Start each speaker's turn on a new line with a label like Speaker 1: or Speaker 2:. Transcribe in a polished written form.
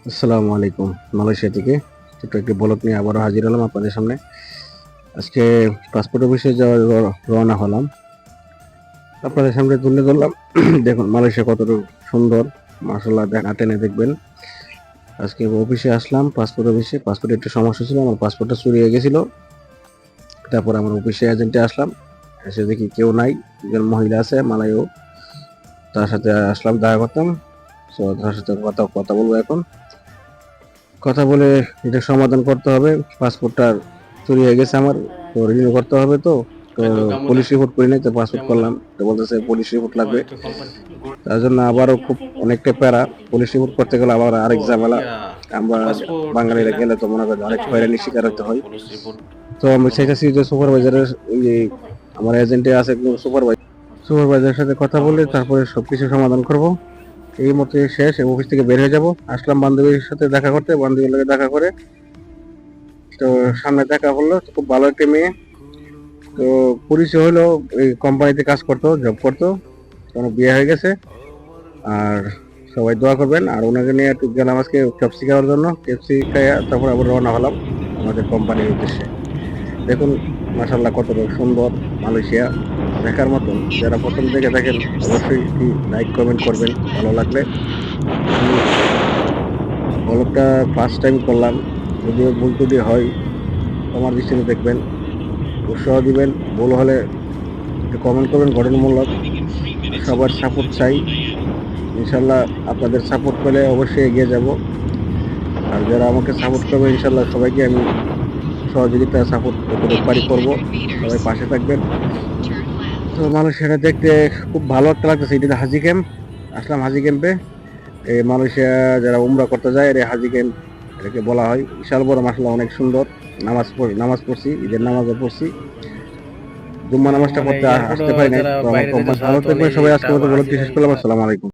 Speaker 1: আসসালামু আলাইকুম। মালয়েশিয়া থেকে ছোট্ট একটি ব্লগ নিয়ে আবারও হাজির হলাম আপনাদের সামনে। আজকে পাসপোর্ট অফিসে যাওয়ার রওনা হলাম। আপনাদের সামনে তুলে ধরলাম। দেখুন মালয়েশিয়া কতটুকু সুন্দর, মাশাআল্লাহ, না টেনে দেখবেন। আজকে অফিসে আসলাম, পাসপোর্ট অফিসে। পাসপোর্টে একটু সমস্যা ছিল, আমার পাসপোর্টটা চুরি হয়ে গেছিল। তারপর আমার অফিসে এজেন্টে আসলাম, এসে দেখি কেউ নাই, একজন মহিলা আছে মালয়েও। তার সাথে আসলাম, দেখা করতাম। তো তার সাথে কথা বলবো এখন। কথা বলে এটা সমাধান করতে হবে। পাসপোর্টটা চুরি হয়ে গেছে আমার, তো রিনিউ করতে হবে। তো
Speaker 2: হ্যালো কেমন
Speaker 1: পুলিশ
Speaker 2: আছেন?
Speaker 1: রিপোর্ট করি নাই, তো পাসপোর্ট
Speaker 2: কেমন
Speaker 1: করলাম,
Speaker 2: আছেন?
Speaker 1: তো বলতেছে পুলিশ রিপোর্ট
Speaker 2: ও
Speaker 1: লাগবে।
Speaker 2: একটু কোম্পানি
Speaker 1: তার জন্য আবারও খুব অনেকটা প্যারা। পুলিশ রিপোর্ট করতে গেলে আবার
Speaker 2: ও
Speaker 1: আরেক ঝামেলা।
Speaker 2: ইয়া
Speaker 1: আমরা
Speaker 2: পাসপোর্ট
Speaker 1: বাঙালিরা
Speaker 2: না
Speaker 1: গেলে তো মনে করেন অনেক
Speaker 2: একটু
Speaker 1: হয়রানির
Speaker 2: হেল্প
Speaker 1: শিকার
Speaker 2: করতো
Speaker 1: হতে হয়।
Speaker 2: পুলিশ রিপোর্ট
Speaker 1: তো আমি
Speaker 2: বলো।
Speaker 1: চাইতেছি যে সুপারভাইজারের, যে আমার এজেন্টে আছে সুপারভাইজারের সাথে কথা বলে তারপরে সবকিছু সমাধান করব। এই মতে শেষ, অফিস থেকে বের হয়ে যাব। আসলাম বান্ধবীর সাথে দেখা করতে, বান্ধবীর সাথে দেখা করে তো সামনে দেখা হলো, তো খুব ভালো একটা মেয়ে। তো পরিচয় হলো, এই কোম্পানিতে কাজ করতো, জব করতো, কোনো বিয়ে হয়ে গেছে। আর সবাই দোয়া করবেন। আর ওনাকে নিয়ে একটু গেলাম আজকে কেএফসি খাওয়ার জন্য, কেএফসি খাইয়া তারপর আবার রওনা হলাম আমাদের কোম্পানির উদ্দেশ্যে। দেখুন মাশাল্লাহ কতটা সুন্দর মালয়েশিয়া, দেখার মতন। যারা প্রথম থেকে দেখেন অবশ্যই একটি লাইক কমেন্ট করবেন ভালো লাগলে। আমি ব্লগটা ফার্স্ট টাইম করলাম, যদিও ভুল ত্রুটি হয় আমার দৃষ্টিতে দেখবেন, উৎসাহ দিবেন। ভুল হলে একটু কমেন্ট করবেন গঠনমূলক। সবার সাপোর্ট চাই, ইনশাল্লাহ। আপনাদের সাপোর্ট পেলে অবশ্যই এগিয়ে যাব। আর যারা আমাকে সাপোর্ট করবে ইনশাল্লাহ সবাইকে আমি সহযোগিতা সাপোর্ট যতটুকু পারি করবো। সবাই পাশে থাকবেন। তো মালয়েশিয়াটা দেখতে খুব ভালো একটা লাগতেছে। এটা হাজি ক্যাম্প। আসলাম হাজি ক্যাম্পে। এই মালয়েশিয়া যারা উমরা করতে যায়, এর হাজি ক্যাম্প এটাকে বলা হয়। বিশাল বড়, মাসাল্লাহ অনেক সুন্দর। নামাজ পড়ছি, ঈদের নামাজও পড়ছি। জুম্মা
Speaker 2: তো
Speaker 1: নামাজটা
Speaker 2: মানে
Speaker 1: পড়তে
Speaker 2: এয়ারপোর্টও
Speaker 1: আসতে পারি নাই,
Speaker 2: যারা
Speaker 1: তো আমার
Speaker 2: বাইরে থেকে
Speaker 1: কোম্পানি
Speaker 2: যাওয়া
Speaker 1: ভালো
Speaker 2: তো
Speaker 1: থাকবেন
Speaker 2: এই যে
Speaker 1: সবাই। আজকের
Speaker 2: একটা
Speaker 1: মতো বলে শেষ
Speaker 2: হাজিরা
Speaker 1: করলাম।
Speaker 2: ইয়া
Speaker 1: আসসালামু আলাইকুম।